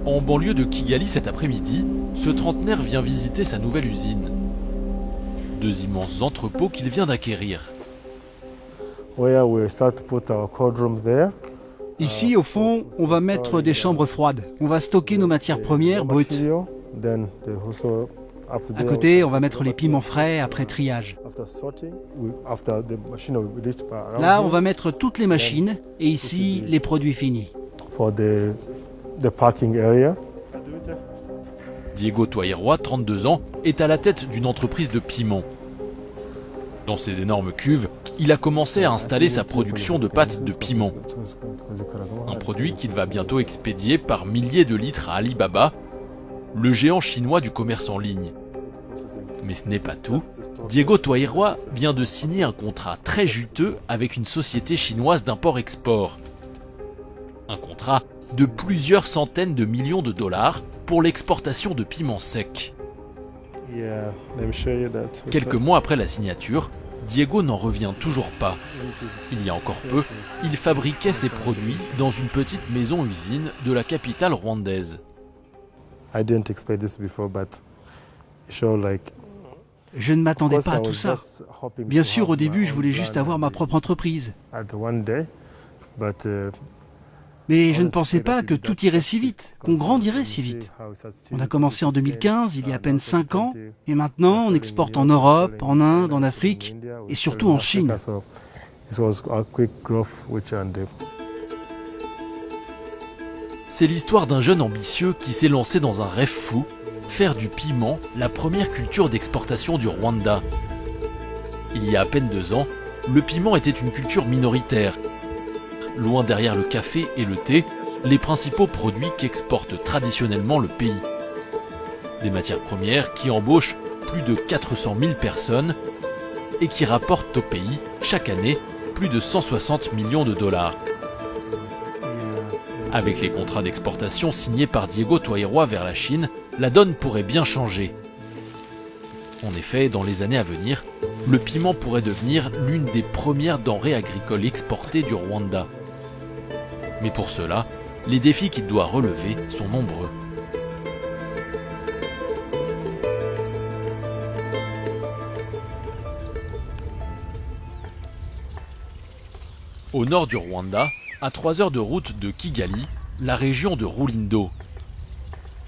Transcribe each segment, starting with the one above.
En banlieue de Kigali cet après-midi, ce trentenaire vient visiter sa nouvelle usine. Deux immenses entrepôts qu'il vient d'acquérir. Ici, au fond, on va mettre des chambres froides. On va stocker nos matières premières brutes. À côté, on va mettre les piments frais après triage. Là, on va mettre toutes les machines et ici, les produits finis. Diego Toairwa, 32 ans, est à la tête d'une entreprise de piments. Dans ces énormes cuves, il a commencé à installer sa production de pâtes de piment. Un produit qu'il va bientôt expédier par milliers de litres à Alibaba, le géant chinois du commerce en ligne. Mais ce n'est pas tout. Diego Toairwa vient de signer un contrat très juteux avec une société chinoise d'import-export. Un contrat de plusieurs centaines de millions de dollars pour l'exportation de piments secs. Quelques mois après la signature, Diego n'en revient toujours pas. Il y a encore peu, il fabriquait ses produits dans une petite maison-usine de la capitale rwandaise. Je ne m'attendais pas à tout ça. Bien sûr, au début, je voulais juste avoir ma propre entreprise. Mais je ne pensais pas que tout irait si vite, qu'on grandirait si vite. On a commencé en 2015, il y a à peine 5 ans, et maintenant on exporte en Europe, en Inde, en Afrique, et surtout en Chine. C'est l'histoire d'un jeune ambitieux qui s'est lancé dans un rêve fou, faire du piment la première culture d'exportation du Rwanda. Il y a à peine 2 ans, le piment était une culture minoritaire. Loin derrière le café et le thé, les principaux produits qu'exporte traditionnellement le pays. Des matières premières qui embauchent plus de 400 000 personnes et qui rapportent au pays, chaque année, plus de 160 millions de dollars. Avec les contrats d'exportation signés par Diego Toairwa vers la Chine, la donne pourrait bien changer. En effet, dans les années à venir, le piment pourrait devenir l'une des premières denrées agricoles exportées du Rwanda. Mais pour cela, les défis qu'il doit relever sont nombreux. Au nord du Rwanda, à 3 heures de route de Kigali, la région de Rulindo.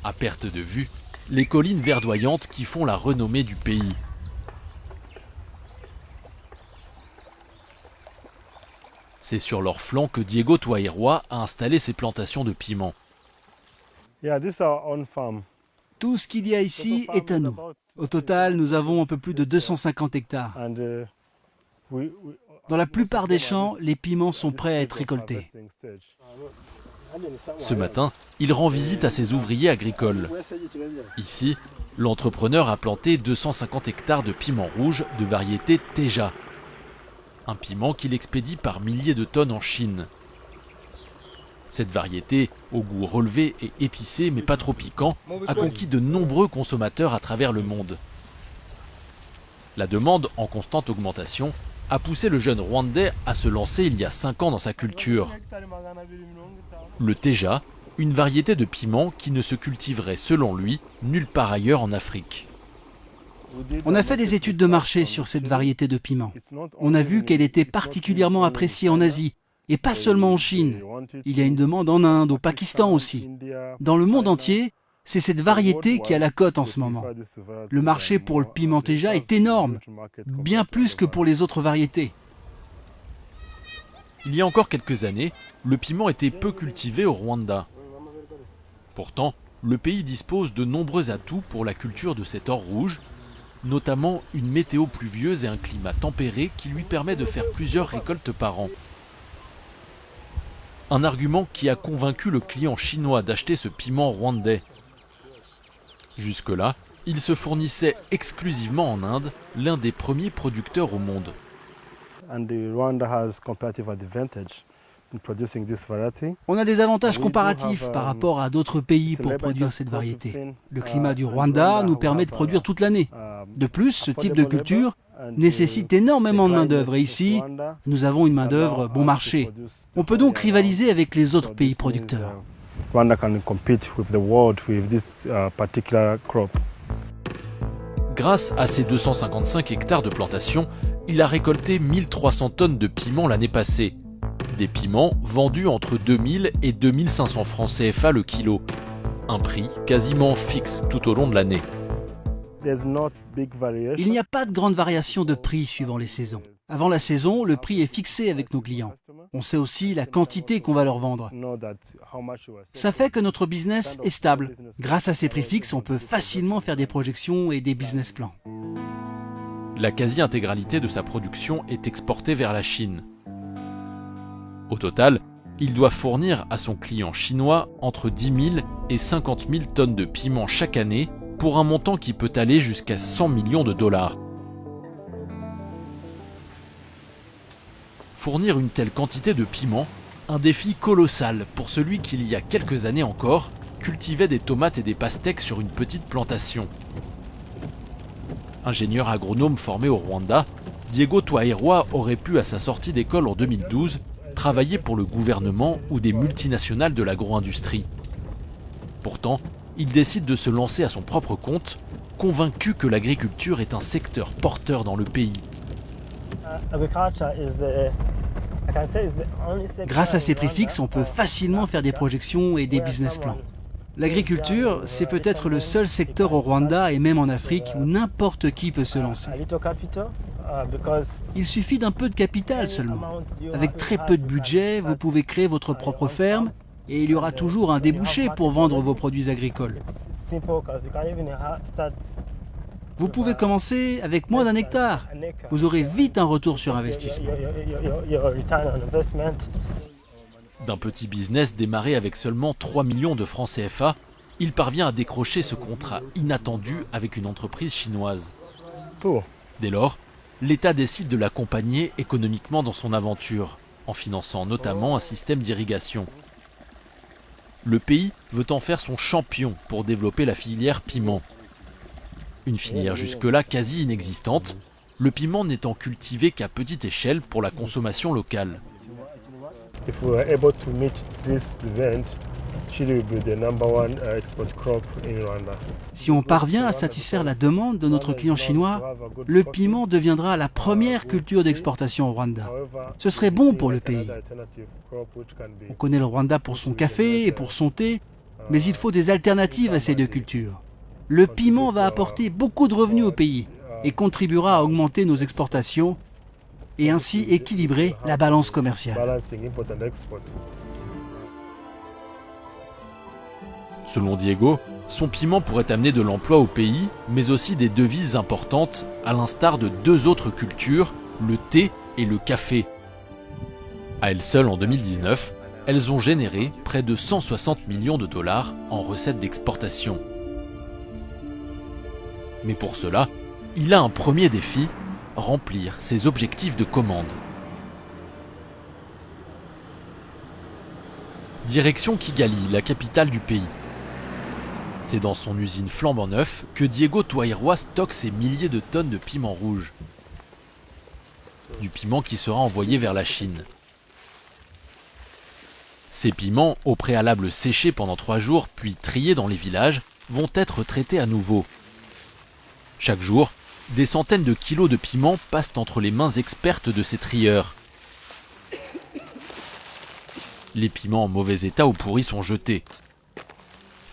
À perte de vue, les collines verdoyantes qui font la renommée du pays. C'est sur leur flanc que Diego Toairwa a installé ses plantations de piments. Tout ce qu'il y a ici est à nous. Au total, nous avons un peu plus de 250 hectares. Dans la plupart des champs, les piments sont prêts à être récoltés. Ce matin, il rend visite à ses ouvriers agricoles. Ici, l'entrepreneur a planté 250 hectares de piments rouges de variété Teja. Un piment qu'il expédie par milliers de tonnes en Chine. Cette variété, au goût relevé et épicé mais pas trop piquant, a conquis de nombreux consommateurs à travers le monde. La demande, en constante augmentation, a poussé le jeune Rwandais à se lancer il y a 5 ans dans sa culture. Le Teja, une variété de piment qui ne se cultiverait selon lui nulle part ailleurs en Afrique. On a fait des études de marché sur cette variété de piment. On a vu qu'elle était particulièrement appréciée en Asie, et pas seulement en Chine. Il y a une demande en Inde, au Pakistan aussi. Dans le monde entier, c'est cette variété qui a la cote en ce moment. Le marché pour le piment Teja est énorme, bien plus que pour les autres variétés. Il y a encore quelques années, le piment était peu cultivé au Rwanda. Pourtant, le pays dispose de nombreux atouts pour la culture de cet or rouge, notamment une météo pluvieuse et un climat tempéré qui lui permet de faire plusieurs récoltes par an. Un argument qui a convaincu le client chinois d'acheter ce piment rwandais. Jusque-là, il se fournissait exclusivement en Inde, l'un des premiers producteurs au monde. On a des avantages comparatifs par rapport à d'autres pays pour produire cette variété. Le climat du Rwanda nous permet de produire toute l'année. De plus, ce type de culture nécessite énormément de main-d'œuvre et ici, nous avons une main-d'œuvre bon marché. On peut donc rivaliser avec les autres pays producteurs. Rwanda can compete with the world with this particular crop. Grâce à ses 255 hectares de plantation, il a récolté 1300 tonnes de piments l'année passée. Des piments vendus entre 2000 et 2500 francs CFA le kilo. Un prix quasiment fixe tout au long de l'année. Il n'y a pas de grande variation de prix suivant les saisons. Avant la saison, le prix est fixé avec nos clients. On sait aussi la quantité qu'on va leur vendre. Ça fait que notre business est stable. Grâce à ces prix fixes, on peut facilement faire des projections et des business plans. La quasi-intégralité de sa production est exportée vers la Chine. Au total, il doit fournir à son client chinois entre 10 000 et 50 000 tonnes de piments chaque année pour un montant qui peut aller jusqu'à 100 millions de dollars. Fournir une telle quantité de piments, un défi colossal pour celui qui, il y a quelques années encore, cultivait des tomates et des pastèques sur une petite plantation. Ingénieur agronome formé au Rwanda, Diego Twahirwa aurait pu, à sa sortie d'école en 2012, travailler pour le gouvernement ou des multinationales de l'agro-industrie. Pourtant, il décide de se lancer à son propre compte, convaincu que l'agriculture est un secteur porteur dans le pays. Grâce à ces prix fixes, on peut facilement faire des projections et des business plans. L'agriculture, c'est peut-être le seul secteur au Rwanda et même en Afrique où n'importe qui peut se lancer. Il suffit d'un peu de capital seulement. Avec très peu de budget, vous pouvez créer votre propre ferme et il y aura toujours un débouché pour vendre vos produits agricoles. Vous pouvez commencer avec moins d'1 hectare. Vous aurez vite un retour sur investissement. D'un petit business démarré avec seulement 3 millions de francs CFA, il parvient à décrocher ce contrat inattendu avec une entreprise chinoise. Dès lors, l'État décide de l'accompagner économiquement dans son aventure, en finançant notamment un système d'irrigation. Le pays veut en faire son champion pour développer la filière piment. Une filière jusque-là quasi inexistante, le piment n'étant cultivé qu'à petite échelle pour la consommation locale. Si on parvient à satisfaire la demande de notre client chinois, le piment deviendra la première culture d'exportation au Rwanda. Ce serait bon pour le pays. On connaît le Rwanda pour son café et pour son thé, mais il faut des alternatives à ces deux cultures. Le piment va apporter beaucoup de revenus au pays et contribuera à augmenter nos exportations et ainsi équilibrer la balance commerciale. Selon Diego, son piment pourrait amener de l'emploi au pays, mais aussi des devises importantes, à l'instar de 2 autres cultures, le thé et le café. À elles seules, en 2019, elles ont généré près de 160 millions de dollars en recettes d'exportation. Mais pour cela, il a un premier défi, remplir ses objectifs de commande. Direction Kigali, la capitale du pays. C'est dans son usine flambant neuf que Diego Twahirwa stocke ses milliers de tonnes de piment rouge. Du piment qui sera envoyé vers la Chine. Ces piments, au préalable séchés pendant 3 jours puis triés dans les villages, vont être traités à nouveau. Chaque jour, des centaines de kilos de piments passent entre les mains expertes de ces trieurs. Les piments en mauvais état ou pourris sont jetés.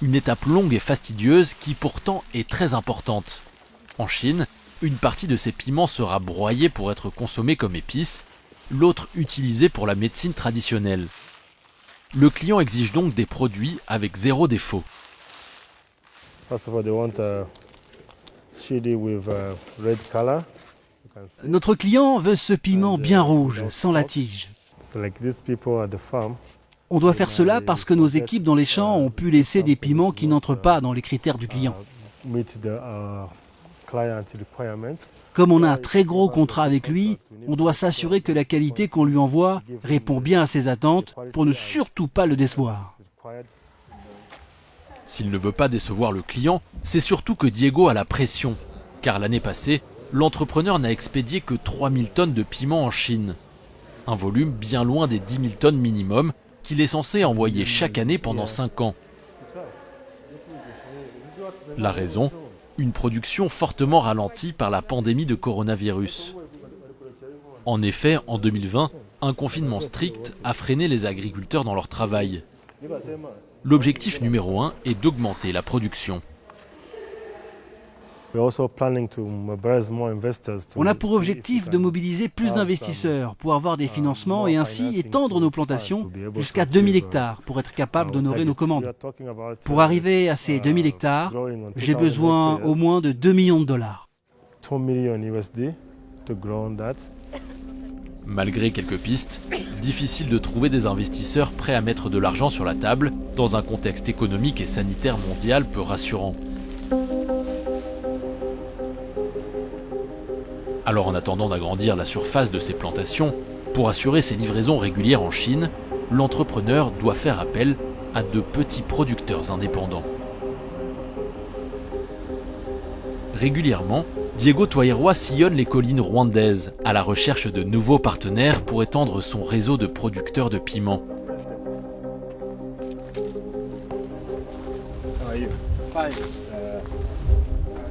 Une étape longue et fastidieuse qui pourtant est très importante. En Chine, une partie de ces piments sera broyée pour être consommée comme épice, l'autre utilisée pour la médecine traditionnelle. Le client exige donc des produits avec 0 défaut. Notre client veut ce piment bien rouge, sans la tige. On doit faire cela parce que nos équipes dans les champs ont pu laisser des piments qui n'entrent pas dans les critères du client. Comme on a un très gros contrat avec lui, on doit s'assurer que la qualité qu'on lui envoie répond bien à ses attentes pour ne surtout pas le décevoir. S'il ne veut pas décevoir le client, c'est surtout que Diego a la pression, car l'année passée, l'entrepreneur n'a expédié que 3000 tonnes de piment en Chine. Un volume bien loin des 10 000 tonnes minimum, qu'il est censé envoyer chaque année pendant 5 ans. La raison, une production fortement ralentie par la pandémie de coronavirus. En effet, en 2020, un confinement strict a freiné les agriculteurs dans leur travail. L'objectif numéro 1 est d'augmenter la production. On On a pour objectif de mobiliser plus d'investisseurs pour avoir des financements et ainsi étendre nos plantations jusqu'à 2000 hectares pour être capable d'honorer nos commandes. Pour arriver à ces 2000 hectares, j'ai besoin au moins de 2 millions de dollars. Malgré quelques pistes, difficile de trouver des investisseurs prêts à mettre de l'argent sur la table dans un contexte économique et sanitaire mondial peu rassurant. Alors en attendant d'agrandir la surface de ses plantations, pour assurer ses livraisons régulières en Chine, l'entrepreneur doit faire appel à de petits producteurs indépendants. Régulièrement, Diego Twairwa sillonne les collines rwandaises à la recherche de nouveaux partenaires pour étendre son réseau de producteurs de piments.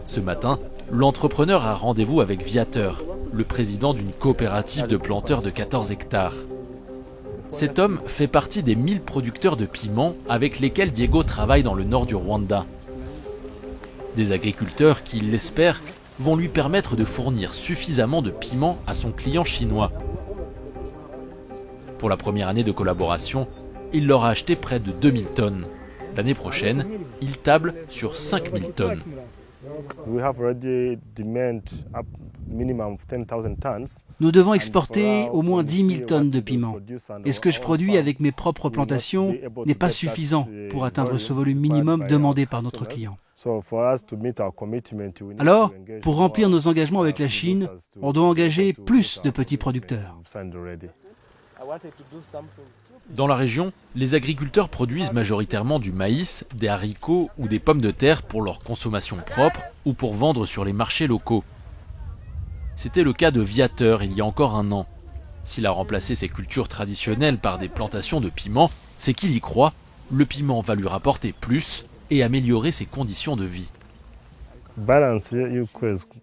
Ce matin, l'entrepreneur a rendez-vous avec Viateur, le président d'une coopérative de planteurs de 14 hectares. Cet homme fait partie des 1000 producteurs de piments avec lesquels Diego travaille dans le nord du Rwanda. Des agriculteurs qui, il l'espère, vont lui permettre de fournir suffisamment de piments à son client chinois. Pour la première année de collaboration, il leur a acheté près de 2000 tonnes. L'année prochaine, il table sur 5000 tonnes. Nous devons exporter au moins 10 000 tonnes de piments. Et ce que je produis avec mes propres plantations n'est pas suffisant pour atteindre ce volume minimum demandé par notre client. Alors, pour remplir nos engagements avec la Chine, on doit engager plus de petits producteurs. Dans la région, les agriculteurs produisent majoritairement du maïs, des haricots ou des pommes de terre pour leur consommation propre ou pour vendre sur les marchés locaux. C'était le cas de Viateur il y a encore un an. S'il a remplacé ses cultures traditionnelles par des plantations de piments, c'est qu'il y croit, le piment va lui rapporter plus et améliorer ses conditions de vie.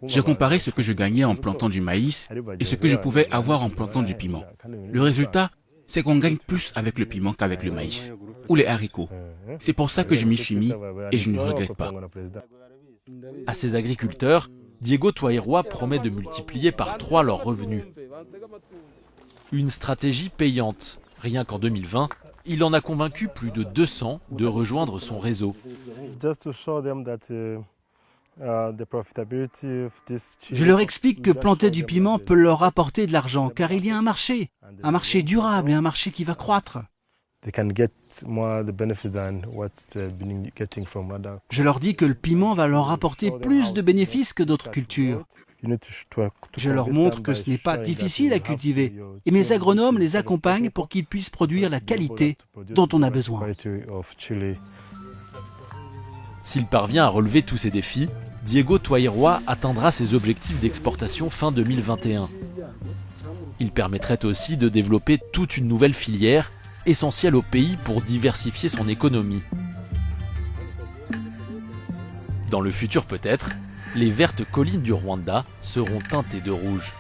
Je comparais ce que je gagnais en plantant du maïs et ce que je pouvais avoir en plantant du piment. Le résultat, c'est qu'on gagne plus avec le piment qu'avec le maïs ou les haricots. C'est pour ça que je m'y suis mis et je ne regrette pas. À ces agriculteurs, Diego Twairwa promet de multiplier par 3 leurs revenus. Une stratégie payante. Rien qu'en 2020, il en a convaincu plus de 200 de rejoindre son réseau. Je leur explique que planter du piment peut leur rapporter de l'argent, car il y a un marché durable et un marché qui va croître. Je leur dis que le piment va leur rapporter plus de bénéfices que d'autres cultures. Je leur montre que ce n'est pas difficile à cultiver et mes agronomes les accompagnent pour qu'ils puissent produire la qualité dont on a besoin. S'il parvient à relever tous ces défis, Diego Twairwa atteindra ses objectifs d'exportation fin 2021. Il permettrait aussi de développer toute une nouvelle filière essentielle au pays pour diversifier son économie. Dans le futur peut-être, les vertes collines du Rwanda seront teintées de rouge.